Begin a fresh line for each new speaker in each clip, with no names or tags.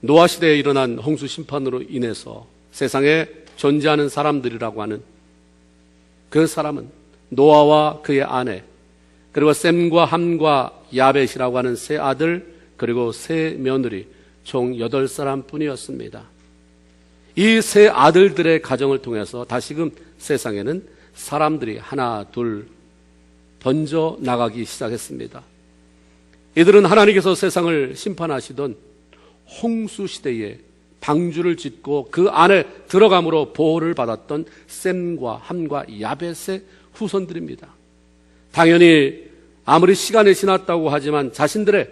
노아 시대에 일어난 홍수 심판으로 인해서 세상에 존재하는 사람들이라고 하는 그 사람은 노아와 그의 아내, 그리고 셈과 함과 야벳이라고 하는 세 아들, 그리고 세 며느리, 총 8사람 뿐이었습니다. 이 세 아들들의 가정을 통해서 다시금 세상에는 사람들이 하나 둘 번져 나가기 시작했습니다. 이들은 하나님께서 세상을 심판하시던 홍수 시대에 방주를 짓고 그 안에 들어감으로 보호를 받았던 셈과 함과 야벳의 후손들입니다. 당연히 아무리 시간이 지났다고 하지만 자신들의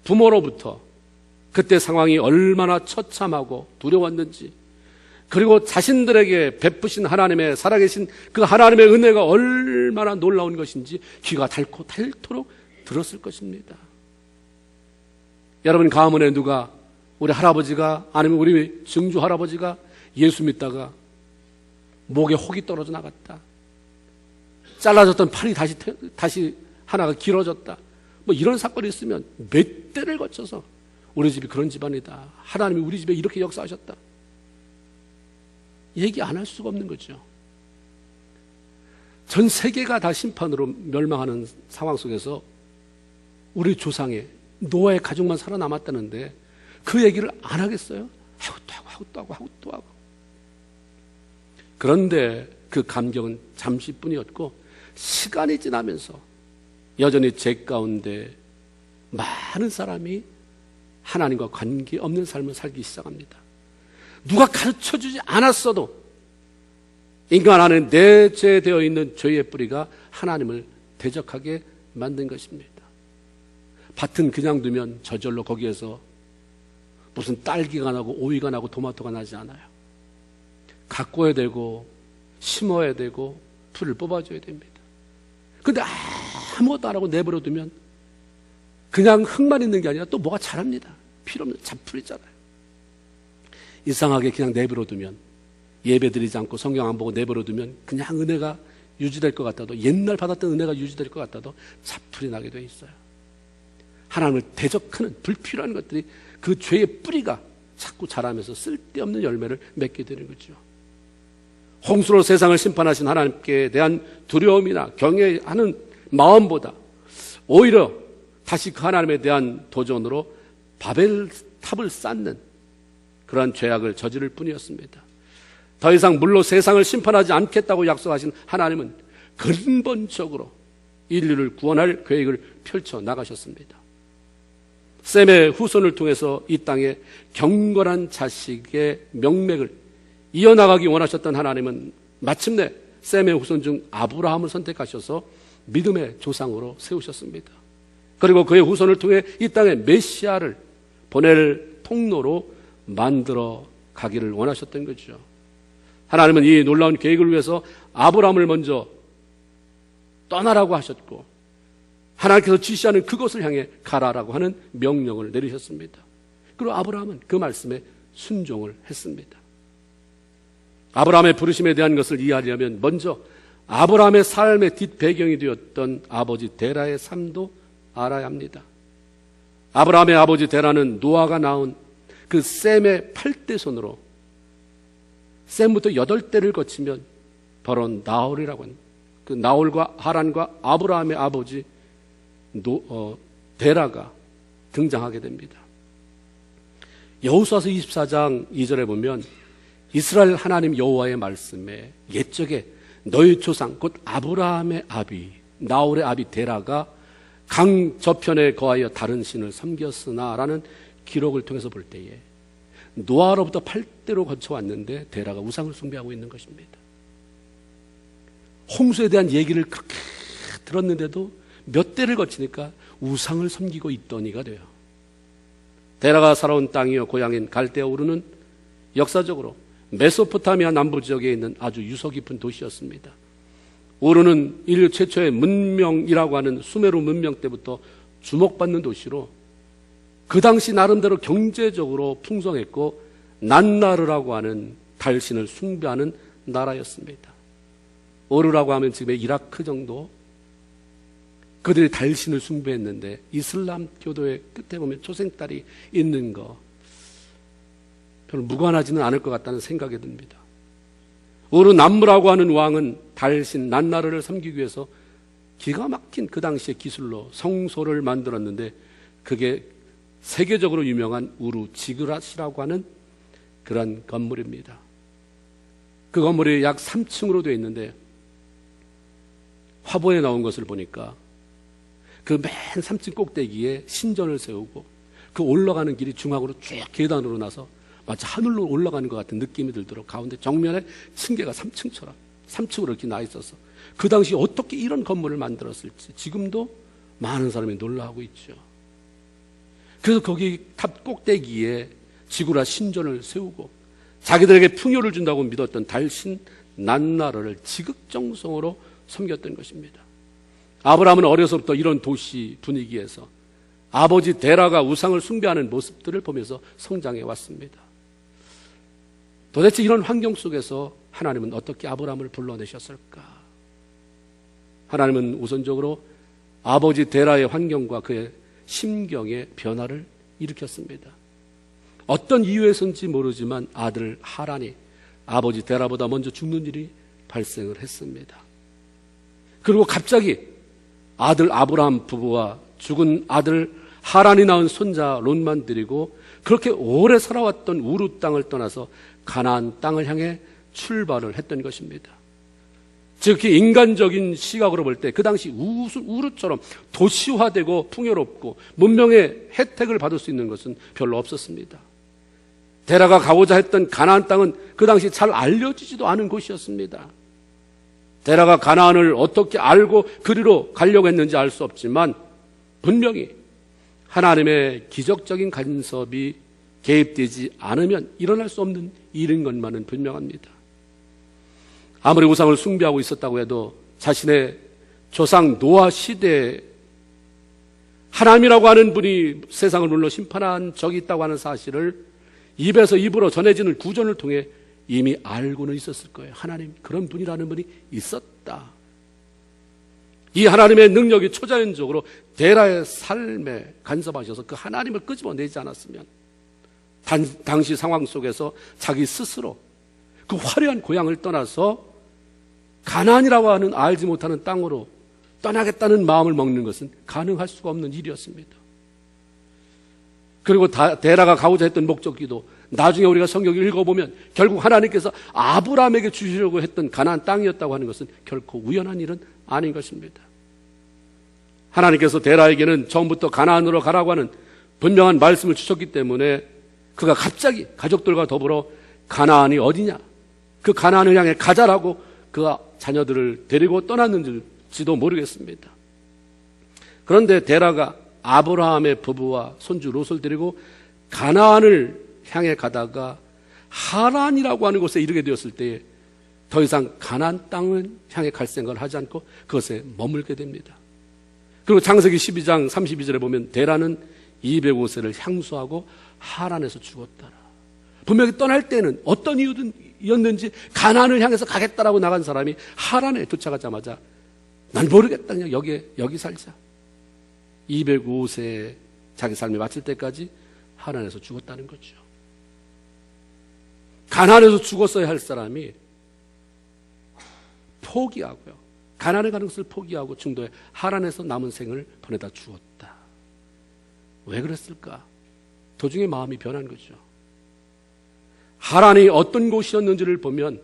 부모로부터 그때 상황이 얼마나 처참하고 두려웠는지, 그리고 자신들에게 베푸신 하나님의 살아계신 그 하나님의 은혜가 얼마나 놀라운 것인지 귀가 닳고 닳도록 들었을 것입니다. 여러분 가문에 누가, 우리 할아버지가 아니면 우리 증조 할아버지가 예수 믿다가 목에 혹이 떨어져 나갔다, 잘라졌던 팔이 다시 하나가 길어졌다, 뭐 이런 사건이 있으면 몇 대를 거쳐서 우리 집이 그런 집안이다, 하나님이 우리 집에 이렇게 역사하셨다, 얘기 안 할 수가 없는 거죠. 전 세계가 다 심판으로 멸망하는 상황 속에서 우리 조상의 노아의 가족만 살아남았다는데 그 얘기를 안 하겠어요? 하고 또 하고. 그런데 그 감격은 잠시뿐이었고 시간이 지나면서 여전히 제 가운데 많은 사람이 하나님과 관계없는 삶을 살기 시작합니다. 누가 가르쳐주지 않았어도 인간 안에 내재되어 있는 죄의 뿌리가 하나님을 대적하게 만든 것입니다. 밭은 그냥 두면 저절로 거기에서 무슨 딸기가 나고 오이가 나고 토마토가 나지 않아요. 가꿔야 되고 심어야 되고 풀을 뽑아줘야 됩니다. 그런데 아무것도 안 하고 내버려 두면 그냥 흙만 있는 게 아니라 또 뭐가 자랍니다. 필요 없는 잡풀 있잖아요. 이상하게 그냥 내버려 두면, 예배드리지 않고 성경 안 보고 내버려 두면 그냥 은혜가 유지될 것 같아도, 옛날 받았던 은혜가 유지될 것 같아도 잡풀이 나게 돼 있어요. 하나님을 대적하는 불필요한 것들이 그 죄의 뿌리가 자꾸 자라면서 쓸데없는 열매를 맺게 되는 거죠. 홍수로 세상을 심판하신 하나님께 대한 두려움이나 경외하는 마음보다 오히려 다시 그 하나님에 대한 도전으로 바벨탑을 쌓는 그러한 죄악을 저지를 뿐이었습니다. 더 이상 물로 세상을 심판하지 않겠다고 약속하신 하나님은 근본적으로 인류를 구원할 계획을 펼쳐 나가셨습니다. 셈의 후손을 통해서 이 땅에 경건한 자식의 명맥을 이어나가기 원하셨던 하나님은 마침내 셈의 후손 중 아브라함을 선택하셔서 믿음의 조상으로 세우셨습니다. 그리고 그의 후손을 통해 이 땅에 메시아를 보낼 통로로 만들어 가기를 원하셨던 거죠. 하나님은 이 놀라운 계획을 위해서 아브라함을 먼저 떠나라고 하셨고 하나님께서 지시하는 그것을 향해 가라라고 하는 명령을 내리셨습니다. 그리고 아브라함은 그 말씀에 순종을 했습니다. 아브라함의 부르심에 대한 것을 이해하려면 먼저 아브라함의 삶의 뒷배경이 되었던 아버지 데라의 삶도 알아야 합니다. 아브라함의 아버지 데라는 노아가 낳은 그 셈의 8대손으로 셈부터 8대를 거치면 바로 나홀이라고 하는 그 나홀과 하란과 아브라함의 아버지 데라가 등장하게 됩니다. 여호수아서 24장 2절에 보면 이스라엘 하나님 여호와의 말씀에 옛적에 너희 조상 곧 아브라함의 아비 나홀의 아비 데라가 강 저편에 거하여 다른 신을 섬겼으나 라는 기록을 통해서 볼 때에 노아로부터 8대로 거쳐왔는데 데라가 우상을 숭배하고 있는 것입니다. 홍수에 대한 얘기를 그렇게 들었는데도 몇 대를 거치니까 우상을 섬기고 있더니가 돼요. 데라가 살아온 땅이요 고향인 갈대아 우르는 역사적으로 메소포타미아 남부 지역에 있는 아주 유서 깊은 도시였습니다. 우르는 인류 최초의 문명이라고 하는 수메르 문명 때부터 주목받는 도시로 그 당시 나름대로 경제적으로 풍성했고 난나르라고 하는 달신을 숭배하는 나라였습니다. 우르라고 하면 지금의 이라크 정도 그들이 달신을 숭배했는데 이슬람 교도의 끝에 보면 초생딸이 있는 거, 그 달신을 숭배하는 그 나라였습니다. 별로 무관하지는 않을 것 같다는 생각이 듭니다. 우르 남무라고 하는 왕은 달신 난나르를 섬기기 위해서 기가 막힌 그 당시의 기술로 성소를 만들었는데 그게 세계적으로 유명한 우르 지그랏이라고 하는 그런 건물입니다. 그 건물이 약 3층으로 되어 있는데 화보에 나온 것을 보니까 그 맨 3층 꼭대기에 신전을 세우고 그 올라가는 길이 중앙으로 쭉 계단으로 나서 마치 하늘로 올라가는 것 같은 느낌이 들도록 가운데 정면에 층계가 3층처럼 3층으로 이렇게 나 있어서 그 당시 어떻게 이런 건물을 만들었을지 지금도 많은 사람이 놀라하고 있죠. 그래서 거기 탑 꼭대기에 지구라 신전을 세우고 자기들에게 풍요를 준다고 믿었던 달신 난나르를 지극정성으로 섬겼던 것입니다. 아브라함은 어려서부터 이런 도시 분위기에서 아버지 데라가 우상을 숭배하는 모습들을 보면서 성장해 왔습니다. 도대체 이런 환경 속에서 하나님은 어떻게 아브라함을 불러내셨을까? 하나님은 우선적으로 아버지 데라의 환경과 그의 심경의 변화를 일으켰습니다. 어떤 이유에서인지 모르지만 아들 하란이 아버지 데라보다 먼저 죽는 일이 발생을 했습니다. 그리고 갑자기 아들 아브라함 부부와 죽은 아들 하란이 낳은 손자 롯만 데리고 그렇게 오래 살아왔던 우르 땅을 떠나서 가나안 땅을 향해 출발을 했던 것입니다. 즉 인간적인 시각으로 볼 때 그 당시 우르처럼 도시화되고 풍요롭고 문명의 혜택을 받을 수 있는 것은 별로 없었습니다. 데라가 가고자 했던 가나안 땅은 그 당시 잘 알려지지도 않은 곳이었습니다. 데라가 가나안을 어떻게 알고 그리로 가려고 했는지 알 수 없지만 분명히 하나님의 기적적인 간섭이 개입되지 않으면 일어날 수 없는 일인 것만은 분명합니다. 아무리 우상을 숭배하고 있었다고 해도 자신의 조상 노아 시대에 하나님이라고 하는 분이 세상을 물러 심판한 적이 있다고 하는 사실을 입에서 입으로 전해지는 구전을 통해 이미 알고는 있었을 거예요. 하나님 그런 분이라는 분이 있었다. 이 하나님의 능력이 초자연적으로 데라의 삶에 간섭하셔서 그 하나님을 끄집어내지 않았으면 당시 상황 속에서 자기 스스로 그 화려한 고향을 떠나서 가나안이라고 하는 알지 못하는 땅으로 떠나겠다는 마음을 먹는 것은 가능할 수가 없는 일이었습니다. 그리고 데라가 가고자 했던 목적기도 나중에 우리가 성경을 읽어보면 결국 하나님께서 아브라함에게 주시려고 했던 가나안 땅이었다고 하는 것은 결코 우연한 일은 아닌 것입니다. 하나님께서 데라에게는 처음부터 가나안으로 가라고 하는 분명한 말씀을 주셨기 때문에 그가 갑자기 가족들과 더불어 가나안이 어디냐 그 가나안을 향해 가자라고 그가 자녀들을 데리고 떠났는지도 모르겠습니다. 그런데 데라가 아브라함의 부부와 손주 롯을 데리고 가나안을 향해 가다가 하란이라고 하는 곳에 이르게 되었을 때에 더 이상 가나안 땅을 향해 갈 생각을 하지 않고 그것에 머물게 됩니다. 그리고 창세기 12장 32절에 보면 데라는 205세를 향수하고 하란에서 죽었더라. 분명히 떠날 때는 어떤 이유였는지 가나안을 향해서 가겠다라고 나간 사람이 하란에 도착하자마자 난 모르겠다 그냥 여기 살자. 205세 자기 삶이 마칠 때까지 하란에서 죽었다는 거죠. 가나안에서 죽었어야 할 사람이 포기하고요. 가나안에 가는 것을 포기하고 중도에 하란에서 남은 생을 보내다 죽었다. 왜 그랬을까? 도중에 마음이 변한 거죠. 하란이 어떤 곳이었는지를 보면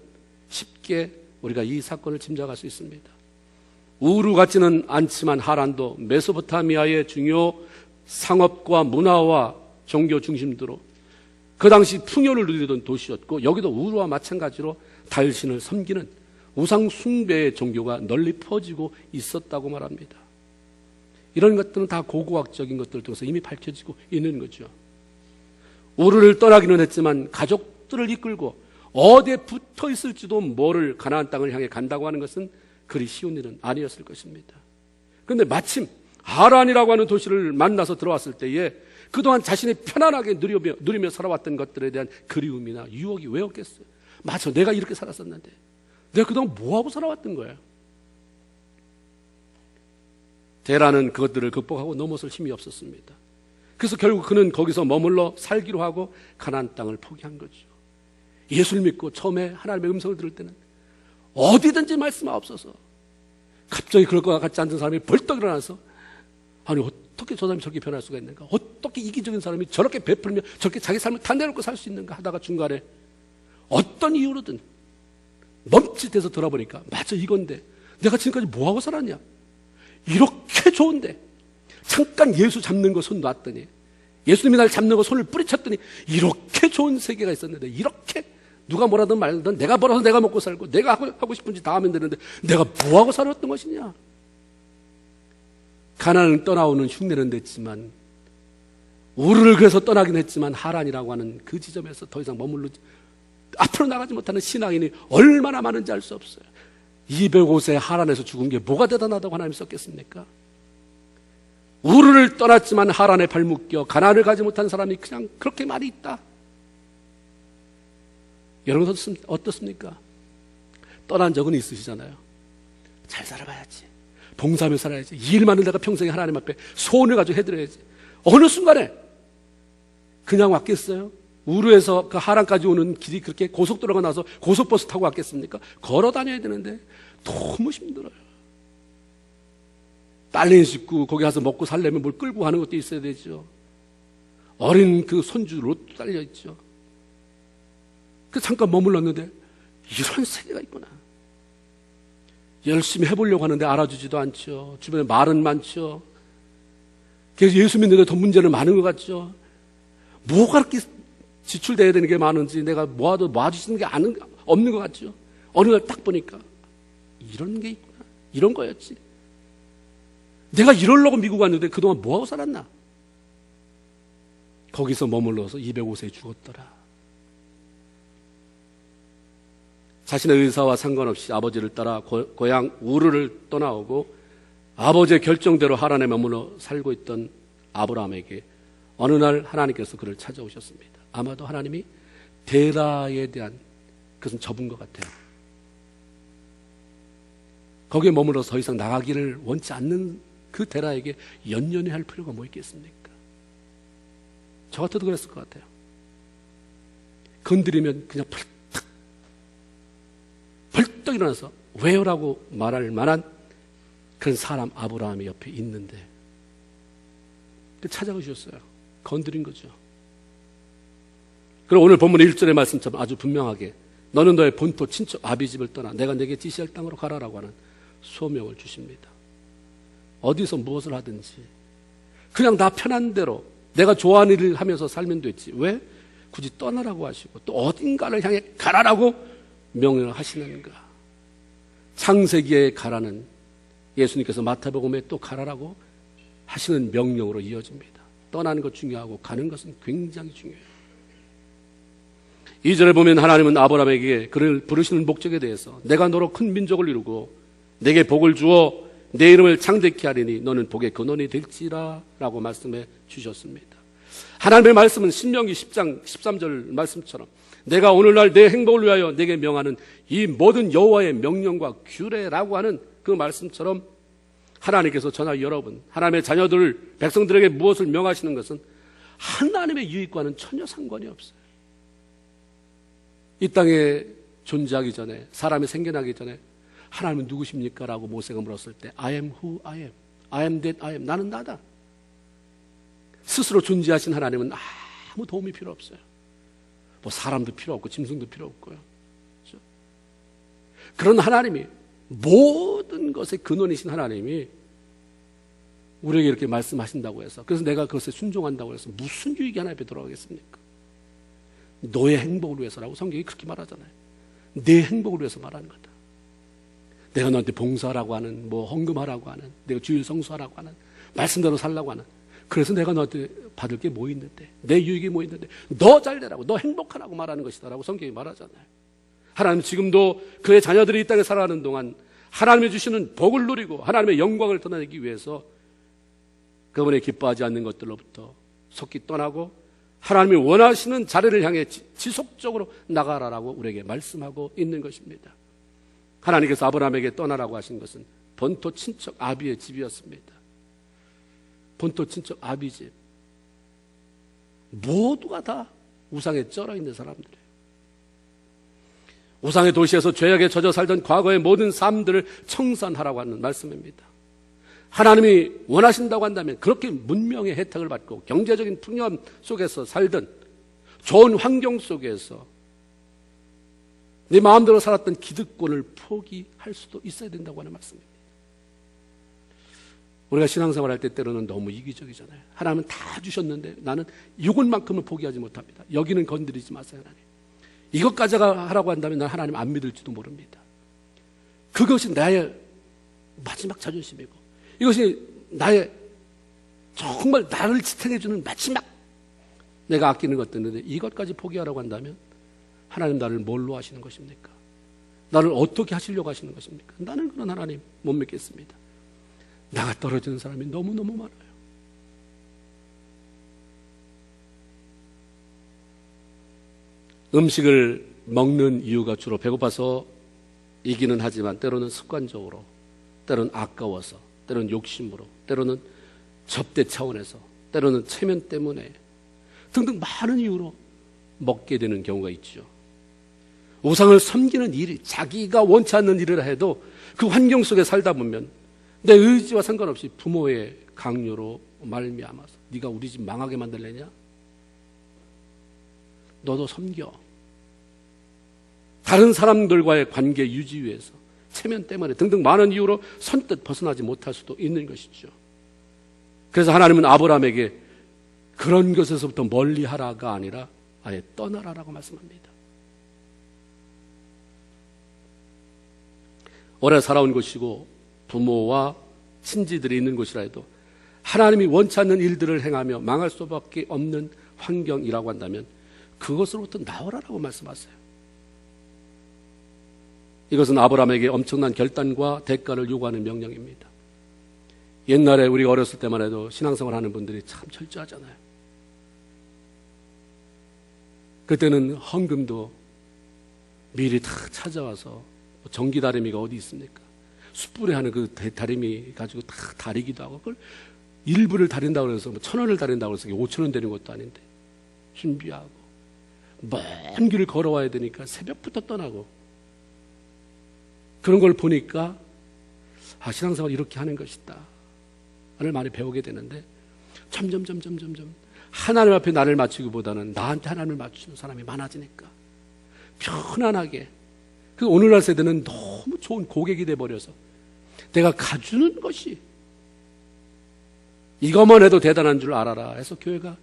쉽게 우리가 이 사건을 짐작할 수 있습니다. 우르 같지는 않지만 하란도 메소포타미아의 중요 상업과 문화와 종교 중심도로 그 당시 풍요를 누리던 도시였고 여기도 우르와 마찬가지로 달신을 섬기는 우상 숭배의 종교가 널리 퍼지고 있었다고 말합니다. 이런 것들은 다 고고학적인 것들을 통해서 이미 밝혀지고 있는 거죠. 우르를 떠나기는 했지만 가족들을 이끌고 어디에 붙어 있을지도 모를 가나안 땅을 향해 간다고 하는 것은 그리 쉬운 일은 아니었을 것입니다. 그런데 마침 하란이라고 하는 도시를 만나서 들어왔을 때에 그동안 자신이 편안하게 누리며 살아왔던 것들에 대한 그리움이나 유혹이 왜 없겠어요? 맞아, 내가 이렇게 살았었는데 내가 그동안 뭐하고 살아왔던 거예요? 데라는 그것들을 극복하고 넘어설 힘이 없었습니다. 그래서 결국 그는 거기서 머물러 살기로 하고 가나안 땅을 포기한 거죠. 예수를 믿고 처음에 하나님의 음성을 들을 때는 어디든지 말씀하옵소서. 갑자기 그럴 것 같지 않은 사람이 벌떡 일어나서 아니 어떻게 저 사람이 저렇게 변할 수가 있는가? 어떻게 이기적인 사람이 저렇게 베풀며 저렇게 자기 삶을 다 내놓고 살 수 있는가 하다가 중간에 어떤 이유로든 멈칫해서 돌아보니까 맞아 이건데 내가 지금까지 뭐하고 살았냐? 이렇게 좋은데 잠깐 예수 잡는 거 손 놨더니 예수님이 날 잡는 거 손을 뿌리쳤더니 이렇게 좋은 세계가 있었는데 이렇게 누가 뭐라든 말든 내가 벌어서 내가 먹고 살고 내가 하고 싶은 짓 다 하면 되는데 내가 뭐하고 살았던 것이냐? 가나안을 떠나오는 흉내는 냈지만 우르를 그래서 떠나긴 했지만 하란이라고 하는 그 지점에서 더 이상 머물러 앞으로 나가지 못하는 신앙인이 얼마나 많은지 알 수 없어요. 205세 하란에서 죽은 게 뭐가 대단하다고 하나님이 썼겠습니까? 우르를 떠났지만 하란에 발목 껴 가나안을 가지 못한 사람이 그냥 그렇게 많이 있다. 여러분 어떻습니까? 떠난 적은 있으시잖아요. 잘 살아봐야지. 봉사하며 살아야지. 이 일만을 내가 평생에 하나님 앞에 소원을 가지고 해드려야지. 어느 순간에 그냥 왔겠어요? 우르에서 그 하란까지 오는 길이 그렇게 고속도로가 나서 고속버스 타고 왔겠습니까? 걸어 다녀야 되는데 너무 힘들어요. 딸린 식구 거기 가서 먹고 살려면 뭘 끌고 가는 것도 있어야 되죠. 어린 그 손주 로또 딸려 있죠. 그 잠깐 머물렀는데 이런 세계가 있구나. 열심히 해보려고 하는데 알아주지도 않죠. 주변에 말은 많죠. 그래서 예수 믿는데 더 문제는 많은 것 같죠. 뭐가 그렇게 지출돼야 되는 게 많은지 내가 모아도 모아주시는 게 없는 것 같죠. 어느 날 딱 보니까 이런 게 있구나. 이런 거였지. 내가 이러려고 미국 왔는데 그동안 뭐하고 살았나? 거기서 머물러서 205세에 죽었더라. 자신의 의사와 상관없이 아버지를 따라 고향 우르를 떠나오고 아버지의 결정대로 하란에 머물러 살고 있던 아브라함에게 어느 날 하나님께서 그를 찾아오셨습니다. 아마도 하나님이 데라에 대한 그것은 접은 것 같아요. 거기에 머물러서 더 이상 나가기를 원치 않는 그 데라에게 연연해 할 필요가 뭐 있겠습니까? 저 같아도 그랬을 것 같아요. 건드리면 그냥 벌떡 일어나서 왜요라고 말할 만한 그런 사람 아브라함이 옆에 있는데 찾아오셨어요. 건드린 거죠. 그리고 오늘 본문 1절의 말씀처럼 아주 분명하게 너는 너의 본토 친척 아비집을 떠나 내가 내게 지시할 땅으로 가라라고 하는 소명을 주십니다. 어디서 무엇을 하든지 그냥 나 편한 대로 내가 좋아하는 일을 하면서 살면 됐지 왜 굳이 떠나라고 하시고 또 어딘가를 향해 가라라고 명령을 하시는가? 창세기에 가라는 예수님께서 마태복음에 또 가라라고 하시는 명령으로 이어집니다. 떠나는 것 중요하고 가는 것은 굉장히 중요해요. 2절에 보면 하나님은 아브라함에게 그를 부르시는 목적에 대해서 내가 너로 큰 민족을 이루고 내게 복을 주어 내 이름을 창대케 하리니 너는 복의 근원이 될지라 라고 말씀해 주셨습니다. 하나님의 말씀은 신명기 10장 13절 말씀처럼 내가 오늘날 내 행복을 위하여 내게 명하는 이 모든 여호와의 명령과 규례라고 하는 그 말씀처럼 하나님께서 저나 여러분 하나님의 자녀들 백성들에게 무엇을 명하시는 것은 하나님의 유익과는 전혀 상관이 없어요. 이 땅에 존재하기 전에 사람이 생겨나기 전에 하나님은 누구십니까? 라고 모세가 물었을 때 I am who I am. I am that I am. 나는 나다. 스스로 존재하신 하나님은 아무 도움이 필요 없어요. 뭐 사람도 필요 없고 짐승도 필요 없고요. 그렇죠? 그런 하나님이 모든 것의 근원이신 하나님이 우리에게 이렇게 말씀하신다고 해서 그래서 내가 그것에 순종한다고 해서 무슨 유익이 하나 앞에 돌아가겠습니까? 너의 행복을 위해서라고 성경이 그렇게 말하잖아요. 내 행복을 위해서 말하는 거다. 내가 너한테 봉사하라고 하는 뭐 헌금하라고 하는 내가 주일 성수하라고 하는 말씀대로 살라고 하는 그래서 내가 너한테 받을 게 뭐 있는데 내 유익이 뭐 있는데 너 잘 되라고 너 행복하라고 말하는 것이다 라고 성경이 말하잖아요. 하나님 지금도 그의 자녀들이 이 땅에 살아가는 동안 하나님이 주시는 복을 누리고 하나님의 영광을 드러내기 위해서 그분이 기뻐하지 않는 것들로부터 속히 떠나고 하나님이 원하시는 자리를 향해 지속적으로 나가라라고 우리에게 말씀하고 있는 것입니다. 하나님께서 아브라함에게 떠나라고 하신 것은 본토 친척 아비의 집이었습니다. 본토 친척 아비 집. 모두가 다 우상에 쩔어 있는 사람들이에요. 우상의 도시에서 죄악에 젖어 살던 과거의 모든 삶들을 청산하라고 하는 말씀입니다. 하나님이 원하신다고 한다면 그렇게 문명의 혜택을 받고 경제적인 풍요함 속에서 살던 좋은 환경 속에서 네 마음대로 살았던 기득권을 포기할 수도 있어야 된다고 하는 말씀입니다. 우리가 신앙생활 할 때 때로는 너무 이기적이잖아요. 하나님은 다 주셨는데 나는 이것만큼은 포기하지 못합니다. 여기는 건드리지 마세요, 하나님. 이것까지 하라고 한다면 난 하나님 안 믿을지도 모릅니다. 그것이 나의 마지막 자존심이고 이것이 나의 정말 나를 지탱해주는 마지막 내가 아끼는 것들인데 이것까지 포기하라고 한다면 하나님 나를 뭘로 하시는 것입니까? 나를 어떻게 하시려고 하시는 것입니까? 나는 그런 하나님 못 믿겠습니다. 나가 떨어지는 사람이 너무너무 많아요. 음식을 먹는 이유가 주로 배고파서 이기는 하지만 때로는 습관적으로, 때로는 아까워서, 때로는 욕심으로, 때로는 접대 차원에서, 때로는 체면 때문에 등등 많은 이유로 먹게 되는 경우가 있죠. 우상을 섬기는 일이 자기가 원치 않는 일을 해도 그 환경 속에 살다 보면 내 의지와 상관없이 부모의 강요로 말미암아서 네가 우리 집 망하게 만들려냐? 너도 섬겨. 다른 사람들과의 관계 유지 위해서 체면 때문에 등등 많은 이유로 선뜻 벗어나지 못할 수도 있는 것이죠. 그래서 하나님은 아브라함에게 그런 것에서부터 멀리 하라가 아니라 아예 떠나라라고 말씀합니다. 오래 살아온 곳이고 부모와 친지들이 있는 곳이라 해도 하나님이 원치 않는 일들을 행하며 망할 수밖에 없는 환경이라고 한다면 그것으로부터 나오라라고 말씀하세요. 이것은 아브라함에게 엄청난 결단과 대가를 요구하는 명령입니다. 옛날에 우리가 어렸을 때만 해도 신앙생활 하는 분들이 참 철저하잖아요. 그때는 헌금도 미리 다 찾아와서 전기 다리미가 어디 있습니까? 숯불에 하는 그 다리미 가지고 다 다리기도 하고 그걸 일부를 다린다고 해서 1,000원을 다린다고 해서 5,000원 되는 것도 아닌데 준비하고 먼 길을 걸어와야 되니까 새벽부터 떠나고 그런 걸 보니까 신앙생활 이렇게 하는 것이다 를 많이 배우게 되는데 점점 하나님 앞에 나를 맞추기보다는 나한테 하나님을 맞추는 사람이 많아지니까 편안하게 그 오늘날 세대는 너무 좋은 고객이 돼버려서 내가 가주는 것이 이것만 해도 대단한 줄 알아라 해서 교회가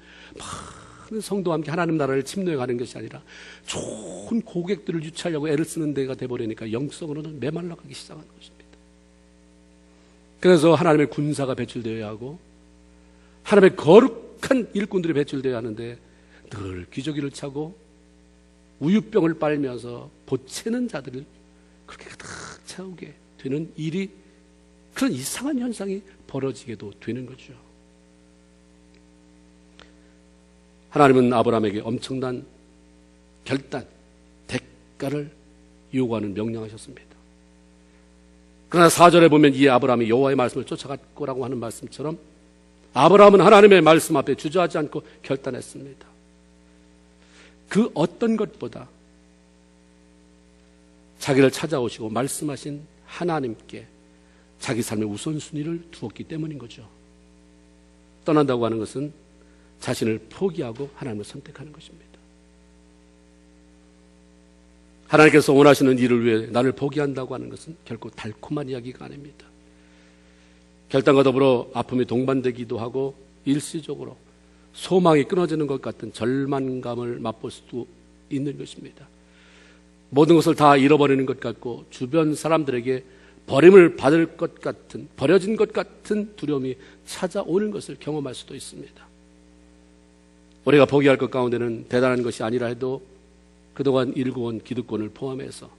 많은 성도와 함께 하나님 나라를 침노해 가는 것이 아니라 좋은 고객들을 유치하려고 애를 쓰는 데가 돼버리니까 영성으로는 메말라가기 시작하는 것입니다. 그래서 하나님의 군사가 배출되어야 하고 하나님의 거룩한 일꾼들이 배출되어야 하는데 늘 기저귀를 차고 우유병을 빨면서 보채는 자들을 그렇게 가득 채우게 되는 일이 그런 이상한 현상이 벌어지게도 되는 거죠. 하나님은 아브라함에게 엄청난 결단, 대가를 요구하는 명령하셨습니다. 그러나 4절에 보면 이 아브라함이 여호와의 말씀을 쫓아갔고라고 하는 말씀처럼 아브라함은 하나님의 말씀 앞에 주저하지 않고 결단했습니다. 그 어떤 것보다 자기를 찾아오시고 말씀하신 하나님께 자기 삶의 우선순위를 두었기 때문인 거죠. 떠난다고 하는 것은 자신을 포기하고 하나님을 선택하는 것입니다. 하나님께서 원하시는 일을 위해 나를 포기한다고 하는 것은 결코 달콤한 이야기가 아닙니다. 결단과 더불어 아픔이 동반되기도 하고 일시적으로 소망이 끊어지는 것 같은 절망감을 맛볼 수도 있는 것입니다. 모든 것을 다 잃어버리는 것 같고 주변 사람들에게 버림을 받을 것 같은, 버려진 것 같은 두려움이 찾아오는 것을 경험할 수도 있습니다. 우리가 포기할 것 가운데는 대단한 것이 아니라 해도 그동안 일구온 기득권을 포함해서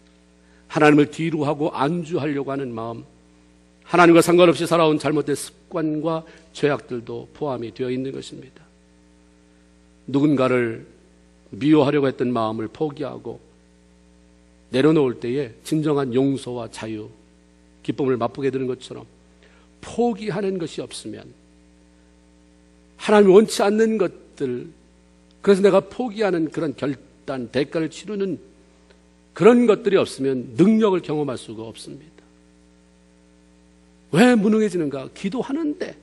하나님을 뒤로 하고 안주하려고 하는 마음, 하나님과 상관없이 살아온 잘못된 습관과 죄악들도 포함이 되어 있는 것입니다. 누군가를 미워하려고 했던 마음을 포기하고 내려놓을 때에 진정한 용서와 자유, 기쁨을 맛보게 되는 것처럼 포기하는 것이 없으면 하나님이 원치 않는 것들, 그래서 내가 포기하는 그런 결단, 대가를 치르는 그런 것들이 없으면 능력을 경험할 수가 없습니다. 왜 무능해지는가? 기도하는데.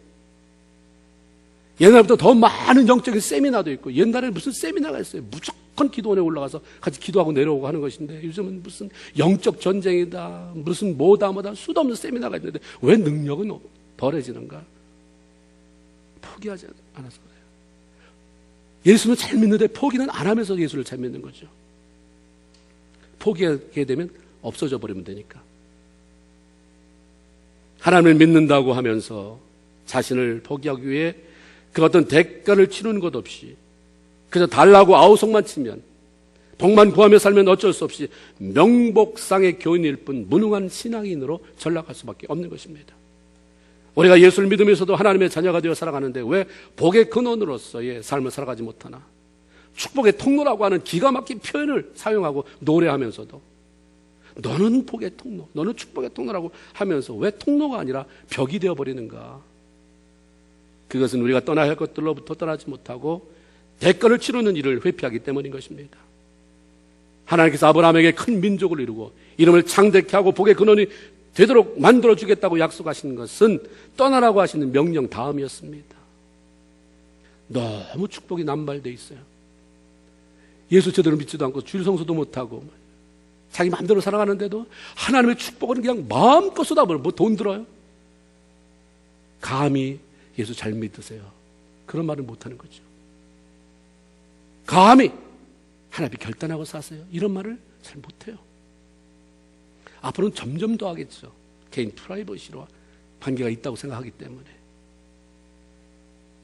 옛날부터 더 많은 영적인 세미나도 있고, 옛날에는 무슨 세미나가 있어요. 무조건 기도원에 올라가서 같이 기도하고 내려오고 하는 것인데, 요즘은 무슨 영적 전쟁이다, 무슨 뭐다 수도 없는 세미나가 있는데 왜 능력은 덜해지는가? 포기하지 않아서 그래요. 예수는 잘 믿는데 포기는 안 하면서 예수를 잘 믿는 거죠. 포기하게 되면 없어져 버리면 되니까. 하나님을 믿는다고 하면서 자신을 포기하기 위해 그 어떤 대가를 치르는 것 없이 그저 달라고 아우성만 치면, 복만 구하며 살면 어쩔 수 없이 명복상의 교인일 뿐 무능한 신앙인으로 전락할 수밖에 없는 것입니다. 우리가 예수를 믿으면서도 하나님의 자녀가 되어 살아가는데 왜 복의 근원으로서의 삶을 살아가지 못하나? 축복의 통로라고 하는 기가 막힌 표현을 사용하고 노래하면서도 너는 복의 통로, 너는 축복의 통로라고 하면서 왜 통로가 아니라 벽이 되어버리는가? 그것은 우리가 떠나야 할 것들로부터 떠나지 못하고 대가를 치르는 일을 회피하기 때문인 것입니다. 하나님께서 아브라함에게 큰 민족을 이루고 이름을 창대케 하고 복의 근원이 되도록 만들어주겠다고 약속하신 것은 떠나라고 하시는 명령 다음이었습니다. 너무 축복이 남발되어 있어요. 예수 제대로 믿지도 않고 주일 성수도 못하고 자기 마음대로 살아가는데도 하나님의 축복은 그냥 마음껏 쏟아버려. 뭐 돈 들어요? 감히 예수 잘 믿으세요. 그런 말을 못하는 거죠. 감히 하나님이 결단하고 사세요. 이런 말을 잘 못해요. 앞으로는 점점 더 하겠죠. 개인 프라이버시와 관계가 있다고 생각하기 때문에.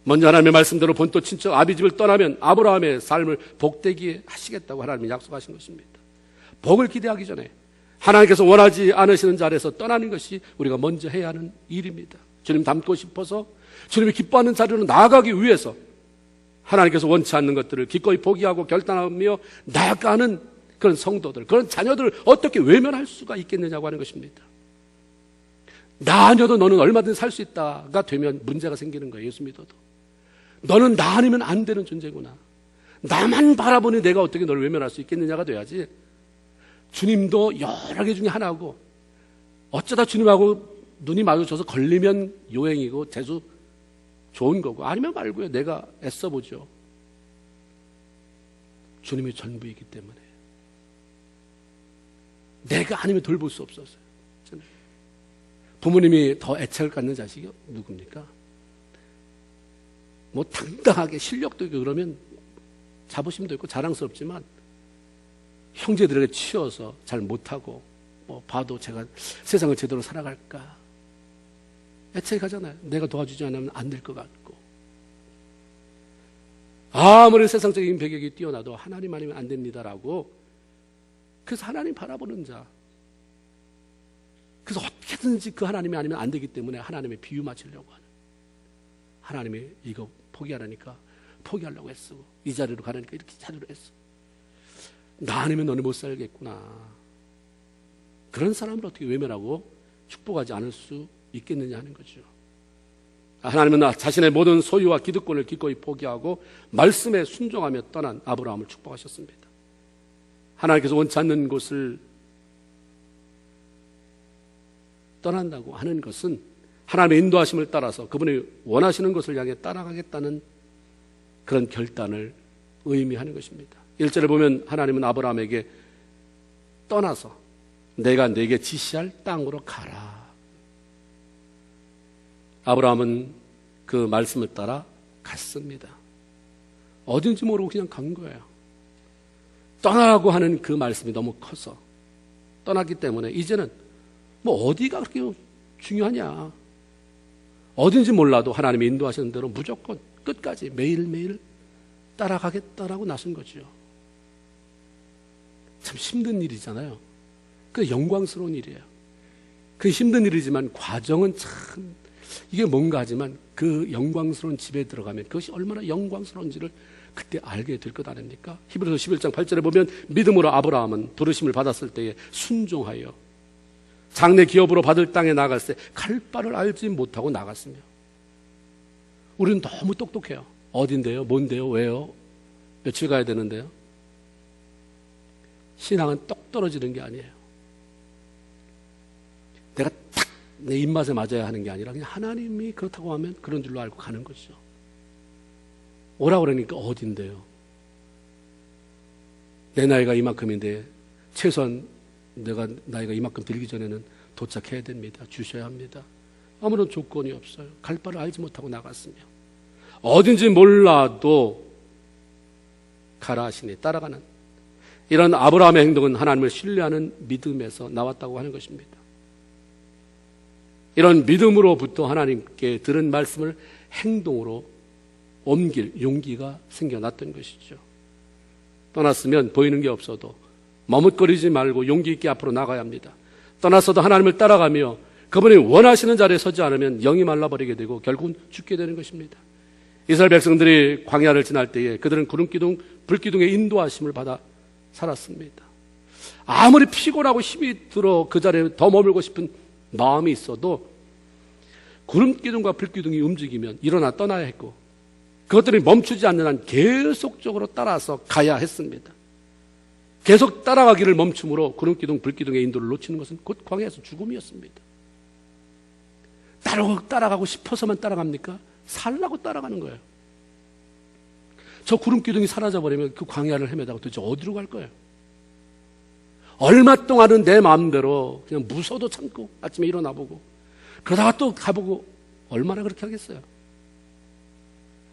먼저 하나님의 말씀대로 본토 친척 아비집을 떠나면 아브라함의 삶을 복되게 하시겠다고 하나님이 약속하신 것입니다. 복을 기대하기 전에 하나님께서 원하지 않으시는 자리에서 떠나는 것이 우리가 먼저 해야 하는 일입니다. 주님 닮고 싶어서 주님이 기뻐하는 자리로 나아가기 위해서 하나님께서 원치 않는 것들을 기꺼이 포기하고 결단하며 나아가는 그런 성도들, 그런 자녀들을 어떻게 외면할 수가 있겠느냐고 하는 것입니다. 나 아니어도 너는 얼마든지 살 수 있다가 되면 문제가 생기는 거예요. 예수 믿어도. 너는 나 아니면 안 되는 존재구나. 나만 바라보니 내가 어떻게 너를 외면할 수 있겠느냐가 돼야지. 주님도 여러 개 중에 하나고 어쩌다 주님하고 눈이 마주쳐서 걸리면 요행이고 재수 좋은 거고 아니면 말고요. 내가 애써보죠. 주님이 전부이기 때문에 내가 아니면 돌볼 수 없었어요. 부모님이 더 애착을 갖는 자식이 누굽니까? 뭐 당당하게 실력도 있고 그러면 자부심도 있고 자랑스럽지만 형제들에게 치여서 잘 못하고 뭐 봐도 제가 세상을 제대로 살아갈까 애착이 가잖아요. 내가 도와주지 않으면 안 될 것 같고 아무리 세상적인 배경이 뛰어나도 하나님 아니면 안 됩니다라고 그래서 하나님 바라보는 자 그래서 어떻게든지 그 하나님이 아니면 안 되기 때문에 하나님의 비유 맞추려고 하는 하나님이 이거 포기하라니까 포기하려고 했어. 이 자리로 가라니까 이렇게 자리로 했어. 나 아니면 너는 못 살겠구나. 그런 사람을 어떻게 외면하고 축복하지 않을 수 있겠느냐 하는 거죠. 하나님은 자신의 모든 소유와 기득권을 기꺼이 포기하고 말씀에 순종하며 떠난 아브라함을 축복하셨습니다. 하나님께서 원치 않는 곳을 떠난다고 하는 것은 하나님의 인도하심을 따라서 그분이 원하시는 것을 향해 따라가겠다는 그런 결단을 의미하는 것입니다. 1절에 보면 하나님은 아브라함에게 떠나서 내가 네게 지시할 땅으로 가라. 아브라함은 그 말씀을 따라 갔습니다. 어딘지 모르고 그냥 간 거예요. 떠나라고 하는 그 말씀이 너무 커서 떠났기 때문에 이제는 뭐 어디가 그렇게 중요하냐. 어딘지 몰라도 하나님이 인도하시는 대로 무조건 끝까지 매일매일 따라가겠다라고 나선 거죠. 참 힘든 일이잖아요. 그 영광스러운 일이에요. 그 힘든 일이지만 과정은 참 이게 뭔가 하지만 그 영광스러운 집에 들어가면 그것이 얼마나 영광스러운지를 그때 알게 될 것 아닙니까? 히브리서 11장 8절에 보면 믿음으로 아브라함은 부르심을 받았을 때에 순종하여 장래 기업으로 받을 땅에 나갈 때 갈 바를 알지 못하고 나갔으며 우리는 너무 똑똑해요. 어딘데요? 뭔데요? 왜요? 며칠 가야 되는데요. 신앙은 똑 떨어지는 게 아니에요. 내가 딱 내 입맛에 맞아야 하는 게 아니라 그냥 하나님이 그렇다고 하면 그런 줄로 알고 가는 거죠. 오라고 그러니까 어딘데요? 내 나이가 이만큼인데 최소한 내가 나이가 이만큼 들기 전에는 도착해야 됩니다. 주셔야 합니다. 아무런 조건이 없어요. 갈 바를 알지 못하고 나갔으며 어딘지 몰라도 가라 하시니 따라가는 이런 아브라함의 행동은 하나님을 신뢰하는 믿음에서 나왔다고 하는 것입니다. 이런 믿음으로부터 하나님께 들은 말씀을 행동으로 옮길 용기가 생겨났던 것이죠. 떠났으면 보이는 게 없어도 머뭇거리지 말고 용기 있게 앞으로 나가야 합니다. 떠났어도 하나님을 따라가며 그분이 원하시는 자리에 서지 않으면 영이 말라버리게 되고 결국은 죽게 되는 것입니다. 이스라엘 백성들이 광야를 지날 때에 그들은 구름기둥, 불기둥의 인도하심을 받아 살았습니다. 아무리 피곤하고 힘이 들어 그 자리에 더 머물고 싶은 마음이 있어도 구름기둥과 불기둥이 움직이면 일어나 떠나야 했고 그것들이 멈추지 않는 한 계속적으로 따라서 가야 했습니다. 계속 따라가기를 멈춤으로 구름기둥, 불기둥의 인도를 놓치는 것은 곧 광야에서 죽음이었습니다. 따라가고 싶어서만 따라갑니까? 살라고 따라가는 거예요. 저 구름기둥이 사라져버리면 그 광야를 헤매다가 도대체 어디로 갈 거예요? 얼마 동안은 내 마음대로 그냥 무서워도 참고 아침에 일어나보고 그러다가 또 가보고 얼마나 그렇게 하겠어요?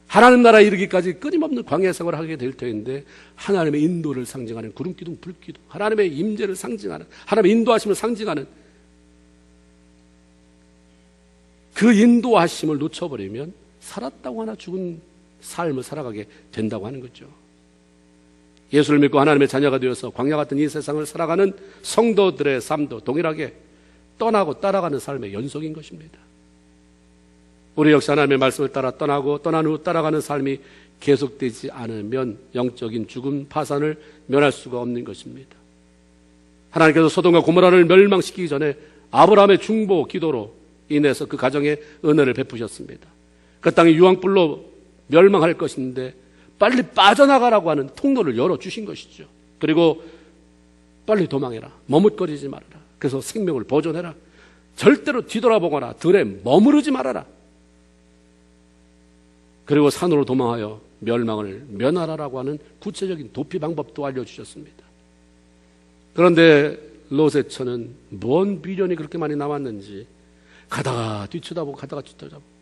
하나님 나라에 이르기까지 끊임없는 광야 생활을 하게 될 터인데 하나님의 인도를 상징하는 구름기둥, 불기둥, 하나님의 임재를 상징하는 하나님의 인도하심을 상징하는 그 인도하심을 놓쳐버리면 살았다고 하나 죽은 삶을 살아가게 된다고 하는 거죠. 예수를 믿고 하나님의 자녀가 되어서 광야 같은 이 세상을 살아가는 성도들의 삶도 동일하게 떠나고 따라가는 삶의 연속인 것입니다. 우리 역시 하나님의 말씀을 따라 떠나고 떠난 후 따라가는 삶이 계속되지 않으면 영적인 죽음, 파산을 면할 수가 없는 것입니다. 하나님께서 소돔과 고모라를 멸망시키기 전에 아브라함의 중보 기도로 인해서 그 가정에 은혜를 베푸셨습니다. 그 땅이 유황불로 멸망할 것인데 빨리 빠져나가라고 하는 통로를 열어주신 것이죠. 그리고 빨리 도망해라. 머뭇거리지 말아라. 그래서 생명을 보존해라. 절대로 뒤돌아보거나 들에 머무르지 말아라. 그리고 산으로 도망하여 멸망을 면하라라고 하는 구체적인 도피 방법도 알려주셨습니다. 그런데 롯의 처는 뭔 미련이 그렇게 많이 남았는지 가다가 뒤쳐다보고 가다가 뒤쳐다보고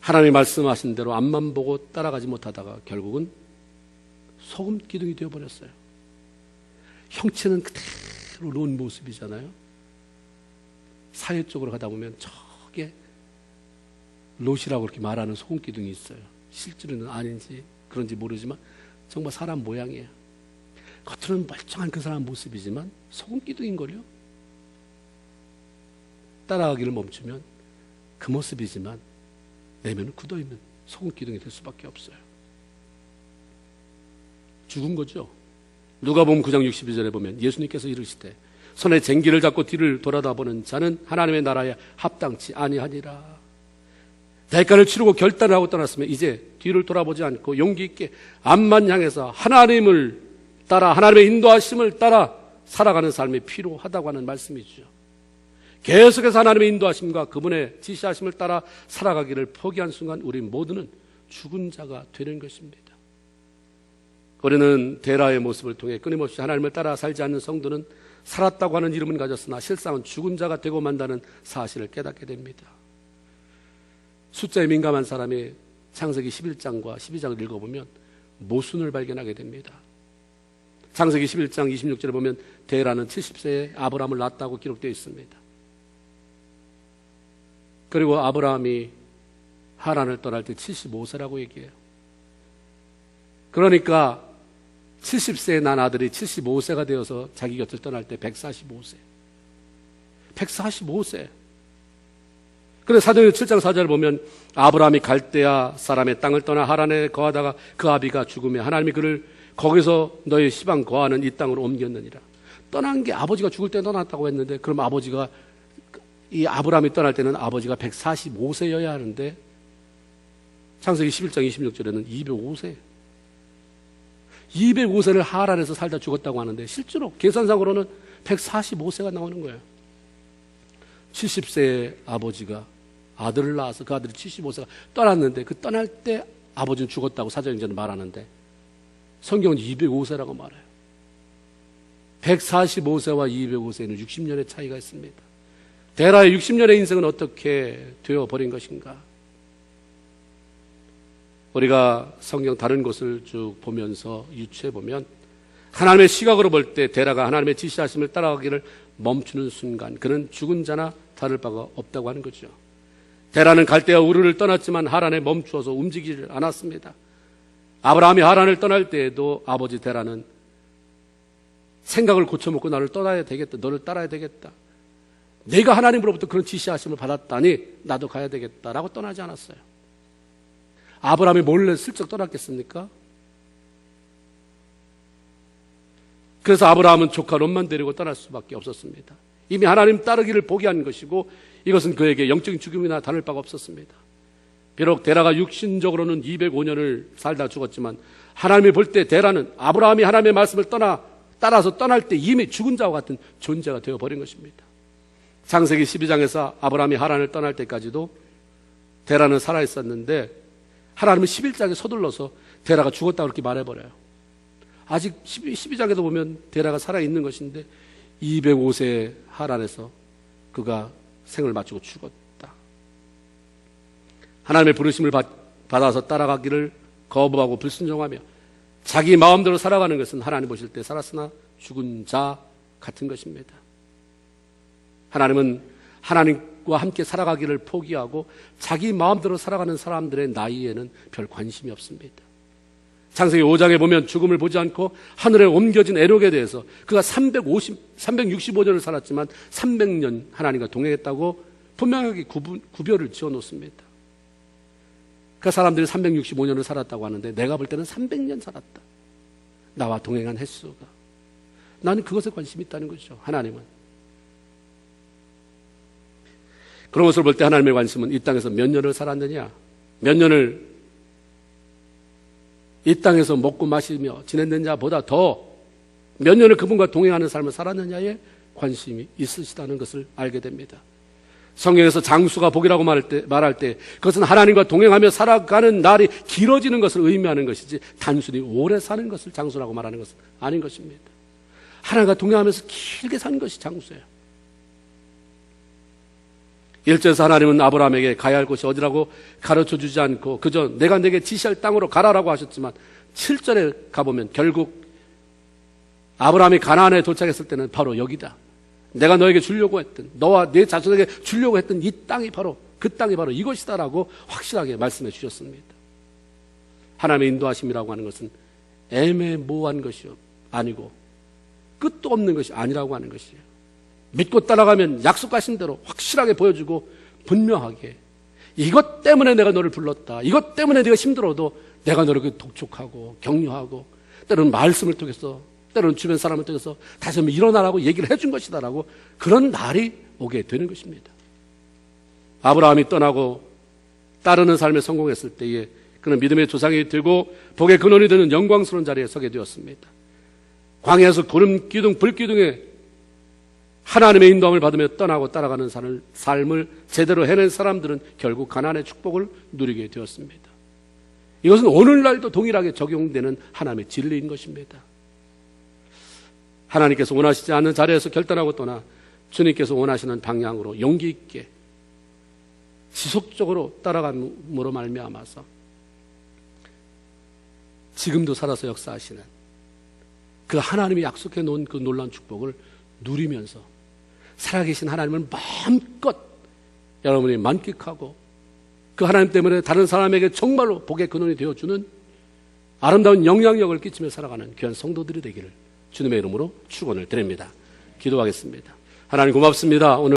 하나님이 말씀하신 대로 앞만 보고 따라가지 못하다가 결국은 소금 기둥이 되어버렸어요. 형체는 그대로 롯 모습이잖아요. 사해 쪽으로 가다 보면 저게 롯이라고 그렇게 말하는 소금 기둥이 있어요. 실제로는 아닌지 그런지 모르지만 정말 사람 모양이에요. 겉으로는 멀쩡한 그 사람 모습이지만 소금 기둥인걸요. 따라가기를 멈추면 그 모습이지만 내면은 굳어있는 소금 기둥이 될 수밖에 없어요. 죽은 거죠. 누가복음 9장 62절에 보면 예수님께서 이르시되 손에 쟁기를 잡고 뒤를 돌아다보는 자는 하나님의 나라에 합당치 아니하니라. 대가를 치르고 결단을 하고 떠났으면 이제 뒤를 돌아보지 않고 용기 있게 앞만 향해서 하나님을 따라 하나님의 인도하심을 따라 살아가는 삶이 필요하다고 하는 말씀이죠. 계속해서 하나님의 인도하심과 그분의 지시하심을 따라 살아가기를 포기한 순간 우리 모두는 죽은 자가 되는 것입니다. 우리는 데라의 모습을 통해 끊임없이 하나님을 따라 살지 않는 성도는 살았다고 하는 이름은 가졌으나 실상은 죽은 자가 되고 만다는 사실을 깨닫게 됩니다. 숫자에 민감한 사람이 창세기 11장과 12장을 읽어보면 모순을 발견하게 됩니다. 창세기 11장 26절에 보면 데라는 70세에 아브라함을 낳았다고 기록되어 있습니다. 그리고 아브라함이 하란을 떠날 때 75세라고 얘기해요. 그러니까 70세에 난 아들이 75세가 되어서 자기 곁을 떠날 때 145세. 145세. 그런데 사도행전 7장 4절을 보면 아브라함이 갈대아 사람의 땅을 떠나 하란에 거하다가 그 아비가 죽으며 하나님이 그를 거기서 너의 시방 거하는 이 땅으로 옮겼느니라. 떠난 게 아버지가 죽을 때 떠났다고 했는데 그럼 아버지가 이 아브라함이 떠날 때는 아버지가 145세여야 하는데 창세기 11장 26절에는 205세를 하란에서 살다 죽었다고 하는데 실제로 계산상으로는 145세가 나오는 거예요. 70세의 아버지가 아들을 낳아서 그 아들이 75세가 떠났는데 그 떠날 때 아버지는 죽었다고 사도행전은 말하는데 성경은 205세라고 말해요. 145세와 205세는 60년의 차이가 있습니다. 데라의 60년의 인생은 어떻게 되어버린 것인가? 우리가 성경 다른 곳을 쭉 보면서 유추해보면 하나님의 시각으로 볼 때 데라가 하나님의 지시하심을 따라가기를 멈추는 순간 그는 죽은 자나 다를 바가 없다고 하는 거죠. 데라는 갈대아 우르를 떠났지만 하란에 멈추어서 움직이질 않았습니다. 아브라함이 하란을 떠날 때에도 아버지 데라는 생각을 고쳐먹고 나를 떠나야 되겠다. 너를 따라야 되겠다. 내가 하나님으로부터 그런 지시하심을 받았다니 나도 가야 되겠다라고 떠나지 않았어요. 아브라함이 몰래 슬쩍 떠났겠습니까? 그래서 아브라함은 조카 롯만 데리고 떠날 수밖에 없었습니다. 이미 하나님 따르기를 포기한 것이고 이것은 그에게 영적인 죽음이나 다를 바가 없었습니다. 비록 데라가 육신적으로는 205년을 살다 죽었지만 하나님이 볼 때 데라는 아브라함이 하나님의 말씀을 따라서 떠날 때 이미 죽은 자와 같은 존재가 되어버린 것입니다. 창세기 12장에서 아브라함이 하란을 떠날 때까지도 데라는 살아있었는데 하나님은 11장에 서둘러서 데라가 죽었다고 그렇게 말해버려요. 아직 12장에도 보면 데라가 살아있는 것인데 205세 하란에서 그가 생을 마치고 죽었다. 하나님의 부르심을 받아서 따라가기를 거부하고 불순종하며 자기 마음대로 살아가는 것은 하나님 보실 때 살았으나 죽은 자 같은 것입니다. 하나님은 하나님과 함께 살아가기를 포기하고 자기 마음대로 살아가는 사람들의 나이에는 별 관심이 없습니다. 창세기 5장에 보면 죽음을 보지 않고 하늘에 옮겨진 에녹에 대해서 그가 365년을 살았지만 300년 하나님과 동행했다고 분명하게 구별을 지어놓습니다. 그 사람들이 365년을 살았다고 하는데 내가 볼 때는 300년 살았다. 나와 동행한 횟수가. 나는 그것에 관심이 있다는 거죠. 하나님은. 그런 것을 볼 때 하나님의 관심은 이 땅에서 몇 년을 살았느냐, 몇 년을 이 땅에서 먹고 마시며 지냈느냐보다 더 몇 년을 그분과 동행하는 삶을 살았느냐에 관심이 있으시다는 것을 알게 됩니다. 성경에서 장수가 복이라고 말할 때 그것은 하나님과 동행하며 살아가는 날이 길어지는 것을 의미하는 것이지 단순히 오래 사는 것을 장수라고 말하는 것은 아닌 것입니다. 하나님과 동행하면서 길게 사는 것이 장수예요. 1절에서 하나님은 아브라함에게 가야 할 곳이 어디라고 가르쳐주지 않고 그저 내가 내게 지시할 땅으로 가라라고 하셨지만 7절에 가보면 결국 아브라함이 가나안에 도착했을 때는 바로 여기다. 내가 너에게 주려고 했던, 너와 내 자손에게 주려고 했던 이 땅이 바로 그 땅이 바로 이것이다라고 확실하게 말씀해 주셨습니다. 하나님의 인도하심이라고 하는 것은 애매모호한 것이 아니고 끝도 없는 것이 아니라고 하는 것이에요. 믿고 따라가면 약속하신 대로 확실하게 보여주고 분명하게 이것 때문에 내가 너를 불렀다. 이것 때문에 네가 힘들어도 내가 너를 독촉하고 격려하고 때로는 말씀을 통해서 때로는 주변 사람을 통해서 다시 한번 일어나라고 얘기를 해준 것이다라고 그런 날이 오게 되는 것입니다. 아브라함이 떠나고 따르는 삶에 성공했을 때에 그는 믿음의 조상이 되고 복의 근원이 되는 영광스러운 자리에 서게 되었습니다. 광야에서 구름 기둥 불기둥에 하나님의 인도함을 받으며 떠나고 따라가는 삶을 제대로 해낸 사람들은 결국 가나안의 축복을 누리게 되었습니다. 이것은 오늘날도 동일하게 적용되는 하나님의 진리인 것입니다. 하나님께서 원하시지 않는 자리에서 결단하고 떠나 주님께서 원하시는 방향으로 용기 있게 지속적으로 따라감으로 말미암아서 지금도 살아서 역사하시는 그 하나님이 약속해 놓은 그 놀라운 축복을 누리면서 살아계신 하나님을 마음껏 여러분이 만끽하고 그 하나님 때문에 다른 사람에게 정말로 복의 근원이 되어주는 아름다운 영향력을 끼치며 살아가는 귀한 성도들이 되기를 주님의 이름으로 축원을 드립니다. 기도하겠습니다. 하나님 고맙습니다. 오늘